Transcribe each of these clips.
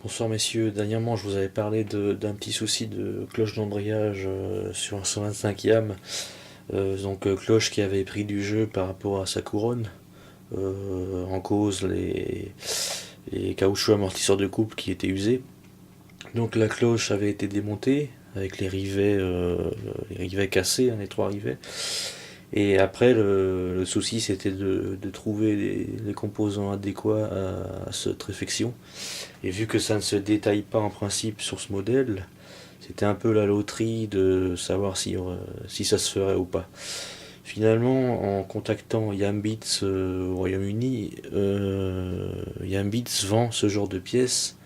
Bonsoir messieurs, dernièrement je vous avais parlé d'un petit souci de cloche d'embrayage sur un 125e, cloche qui avait pris du jeu par rapport à sa couronne, en cause les caoutchoucs amortisseurs de couple qui étaient usés. Donc la cloche avait été démontée avec les rivets cassés, hein, les trois rivets. Et après, le souci, c'était de trouver les composants adéquats à cette réfection. Et vu que ça ne se détaille pas en principe sur ce modèle, c'était un peu la loterie de savoir si ça se ferait ou pas. Finalement, en contactant Yambits au Royaume-Uni, Yambits vend ce genre de pièces,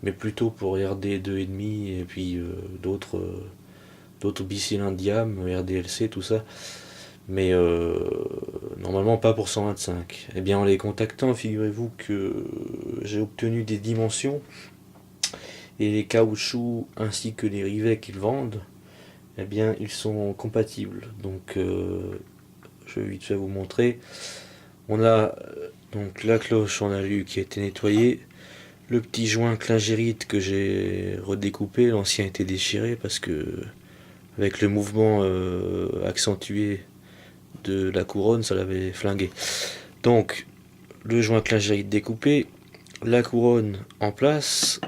mais plutôt pour RD 2,5 et puis d'autres bicylindres Diam, RDLC, tout ça, mais normalement pas pour 125. Et bien en les contactant, figurez-vous que j'ai obtenu des dimensions et les caoutchoucs ainsi que les rivets qu'ils vendent, eh bien ils sont compatibles. Donc je vais vite fait vous montrer. On a donc la cloche en alu qui a été nettoyée, le petit joint clingérite que j'ai redécoupé, l'ancien était déchiré parce que avec le mouvement accentué de la couronne, ça l'avait flingué. Donc, le joint clingérite découpé, la couronne en place,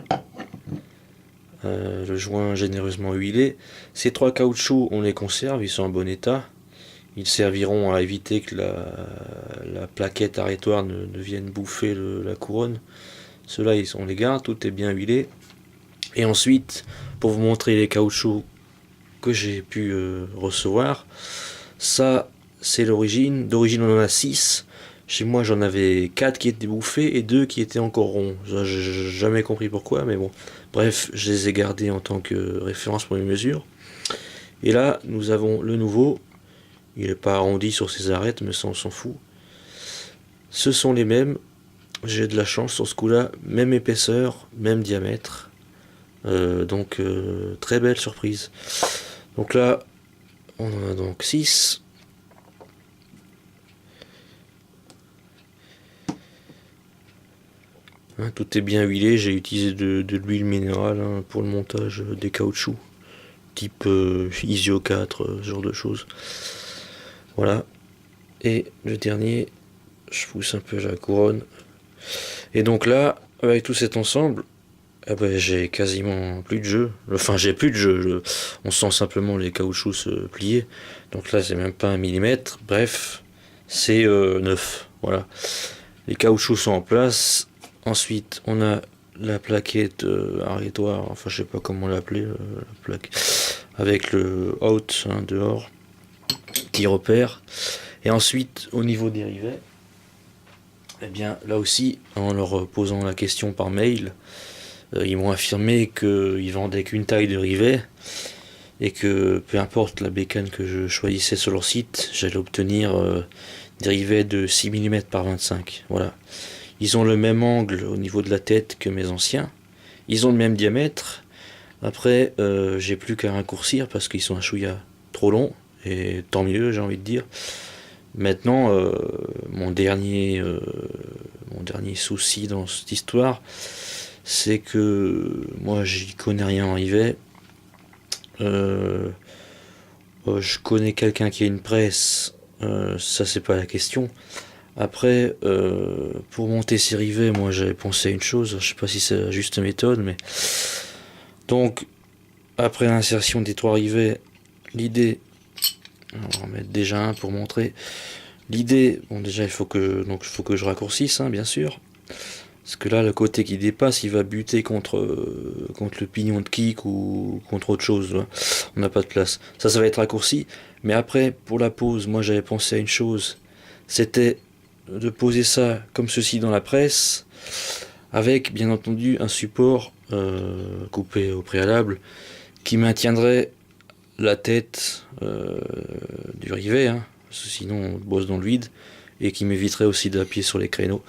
le joint généreusement huilé. Ces trois caoutchoucs, on les conserve, ils sont en bon état. Ils serviront à éviter que la plaquette arrêtoire ne vienne bouffer la couronne. Ceux-là, on les garde, tout est bien huilé. Et ensuite, pour vous montrer les caoutchoucs que j'ai pu recevoir, ça, c'est l'origine. D'origine, on en a 6. Chez moi, j'en avais 4 qui étaient bouffés et 2 qui étaient encore ronds. J'ai jamais compris pourquoi, mais bon. Bref, je les ai gardés en tant que référence pour mes mesures. Et là, nous avons le nouveau. Il n'est pas arrondi sur ses arêtes, mais ça, on s'en fout. Ce sont les mêmes. J'ai de la chance sur ce coup-là. Même épaisseur, même diamètre. Très belle surprise. Donc là, on en a donc 6. Hein, tout est bien huilé, j'ai utilisé de l'huile minérale hein, pour le montage des caoutchoucs, type Isio 4, ce genre de choses. Voilà. Et le dernier, je pousse un peu la couronne. Et donc là, avec tout cet ensemble, eh ben, j'ai quasiment plus de jeu. Enfin, j'ai plus de jeu. On sent simplement les caoutchoucs se plier. Donc là, c'est même pas 1 mm. Bref, c'est neuf. Voilà. Les caoutchoucs sont en place. Ensuite, on a la plaquette arrêtoire, enfin je sais pas comment l'appeler, la plaque, avec le out hein, dehors, qui repère. Et ensuite, au niveau des rivets, eh bien là aussi, en leur posant la question par mail, ils m'ont affirmé qu'ils vendaient qu'une taille de rivet et que peu importe la bécane que je choisissais sur leur site, j'allais obtenir des rivets de 6 mm par 25. Voilà. Ils ont le même angle au niveau de la tête que mes anciens. Ils ont le même diamètre. Après, j'ai plus qu'à raccourcir parce qu'ils sont un chouïa trop longs. Et tant mieux, j'ai envie de dire. Maintenant, mon dernier souci dans cette histoire, c'est que moi, j'y connais rien en rivet. Je connais quelqu'un qui a une presse. Ça, c'est pas la question. Après, pour monter ces rivets, moi j'avais pensé à une chose, je sais pas si c'est la juste méthode, mais donc après l'insertion des trois rivets, l'idée, on va en mettre déjà un pour montrer. L'idée, bon déjà il faut que je raccourcisse, hein, bien sûr, parce que là le côté qui dépasse, il va buter contre le pignon de kick ou contre autre chose. Là. On n'a pas de place. Ça va être raccourci. Mais après, pour la pose, moi j'avais pensé à une chose, c'était de poser ça comme ceci dans la presse, avec bien entendu un support coupé au préalable qui maintiendrait la tête du rivet, hein, parce que sinon on bosse dans le vide, et qui m'éviterait aussi d'appuyer sur les créneaux.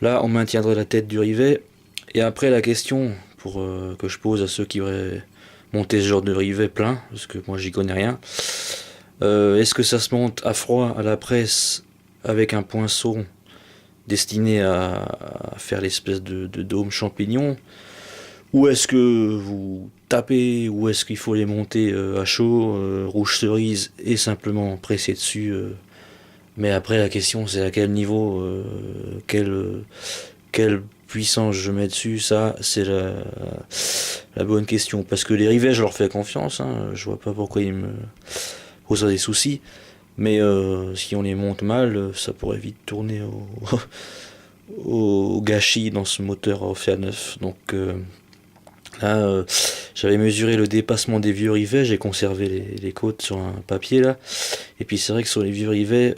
Là on maintiendrait la tête du rivet, et après la question pour que je pose à ceux qui voudraient monter ce genre de rivet plein, parce que moi j'y connais rien, est-ce que ça se monte à froid à la presse avec un poinçon destiné à faire l'espèce de dôme champignon, Où est-ce que vous tapez, où est-ce qu'il faut les monter à chaud, rouge cerise, et simplement presser dessus. Mais après la question c'est à quel niveau, quelle puissance je mets dessus, ça c'est la bonne question. Parce que les rivets je leur fais confiance, hein, je vois pas pourquoi ils me poseraient des soucis. Mais si on les monte mal, ça pourrait vite tourner au gâchis dans ce moteur refait à neuf. Donc là, j'avais mesuré le dépassement des vieux rivets, j'ai conservé les côtes sur un papier là. Et puis c'est vrai que sur les vieux rivets,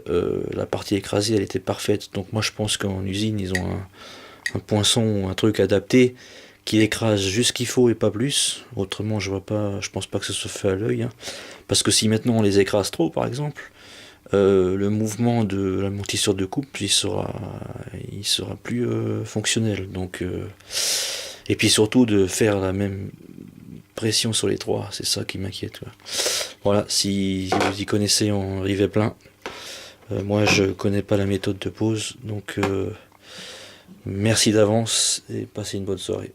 la partie écrasée elle était parfaite. Donc moi je pense qu'en usine ils ont un poinçon, un truc adapté qui écrase juste ce qu'il faut et pas plus. Autrement je vois pas, je pense pas que ça se fait à l'œil, hein. Parce que si maintenant on les écrase trop par exemple, le mouvement de l'amortisseur de coupe il sera plus fonctionnel. Donc et puis surtout de faire la même pression sur les trois, c'est ça qui m'inquiète. Ouais. Voilà, si vous y connaissez en rivet plein, moi je connais pas la méthode de pose, donc merci d'avance et passez une bonne soirée.